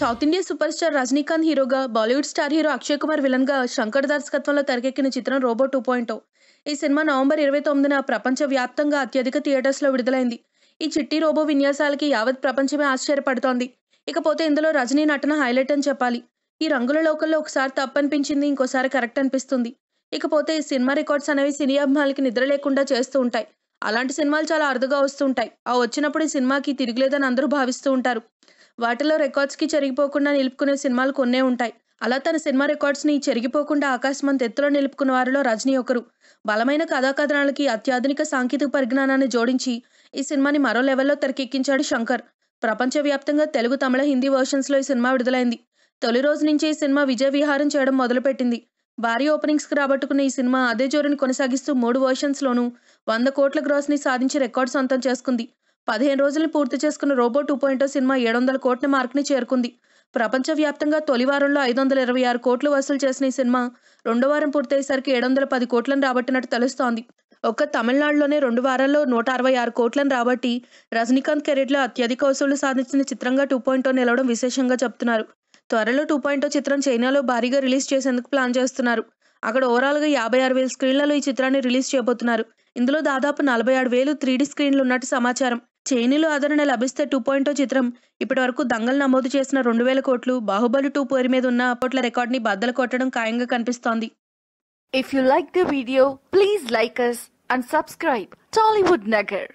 South India super star Rajinikanth హీరోగా, Bollywood star hero Akshay Kumar విలన్‌గా శంకర్ దర్శకత్వంలో తెరకెక్కిన చిత్రం 'రోబో 2.0'. ఈ సినిమా నవంబర్ 29న ప్రపంచవ్యాప్తంగా అత్యధిక థియేటర్స్‌లో విడుదలైంది. ఈ చిట్టి రోబో విన్యాసాలకి యావత్ ప్రపంచమే ఆశ్చర్యపడుతోంది. ఇకపోతే ఇందులో రజనీ నటన హైలైట్ అని చెప్పాలి. ఈ రంగుల లోకంలో ఒకసారి తప్పనిపించింది, ఇంకోసారి కరెక్ట్ అనిపిస్తుంది. ఇకపోతే ఈ సినిమా రికార్డ్స్ అనేవి సినీ అభిమానులకి నిద్ర లేకుండా చేస్తూ ఉంటాయి. అలాంటి సినిమాలు చాలా అరుదుగా వస్తూ ఉంటాయి. వచ్చినప్పుడు ఈ సినిమాకి తిరుగులేదని అందరూ భావిస్తూ ఉంటారు. వాటిలో రికార్డ్స్‌కి చెరిగిపోకుండా నిలుపుకునే సినిమాలు కొన్నే ఉంటాయి. అలా తన సినిమా రికార్డ్స్‌ని చెరిగిపోకుండా ఆకాశమంత ఎత్తులో నిలుపుకున్న వారిలో రజనీ ఒకరు. బలమైన కథా కథనాలకి అత్యాధునిక సాంకేతిక పరిజ్ఞానాన్ని జోడించి ఈ సినిమాని మరో లెవెల్‌లో తెరకెక్కించాడు శంకర్. ప్రపంచవ్యాప్తంగా తెలుగు, తమిళ, హిందీ వెర్షన్స్‌లో ఈ సినిమా విడుదలైంది. తొలి రోజు నుంచే ఈ సినిమా విజయ విహారం చేయడం మొదలుపెట్టింది. భారీ ఓపెనింగ్స్‌కి రాబట్టుకున్న ఈ సినిమా అదే జోరుని కొనసాగిస్తూ 3 వెర్షన్స్‌లోనూ 100 కోట్ల గ్రాస్‌ని సాధించి రికార్డ్ సొంతం చేసుకుంది. 15 రోజుల్ని పూర్తి చేసుకున్న 'రోబో 2.0' సినిమా 700 కోట్ల మార్క్‌ని చేరుకుంది. ప్రపంచవ్యాప్తంగా తొలి వారంలో 526 కోట్లు వసూలు చేసిన ఈ సినిమా రెండో వారం పూర్తయ్యేసరికి 710 కోట్లను రాబట్టినట్టు తెలుస్తోంది. ఒక్క తమిళనాడులోనే 2 వారాల్లో 166 కోట్లను రాబట్టి రజనీకాంత్ కెరీర్‌లో అత్యధిక వసూళ్లు సాధించిన చిత్రంగా 2.0 నిలవడం విశేషంగా చెప్తున్నారు. త్వరలో 2.0 చిత్రం చైనాలో భారీగా రిలీజ్ చేసేందుకు ప్లాన్ చేస్తున్నారు. అక్కడ ఓవరాల్‌గా 56,000 స్క్రీన్లలో ఈ చిత్రాన్ని రిలీజ్ చేయబోతున్నారు. ఇందులో దాదాపు 47,000 3D స్క్రీన్లు ఉన్నట్టు సమాచారం. చైనీలో ఆదరణ లభిస్తే 2.0 చిత్రం ఇప్పటివరకు దంగల్ నమోదు చేసిన 2,000 కోట్లు, బాహుబలి 2 పేరు మీద ఉన్న కోట్ల రికార్డుని బద్దలు కొట్టడం ఖాయంగా కనిపిస్తోంది. If you like the video, please like us and subscribe Tollywood Nagar.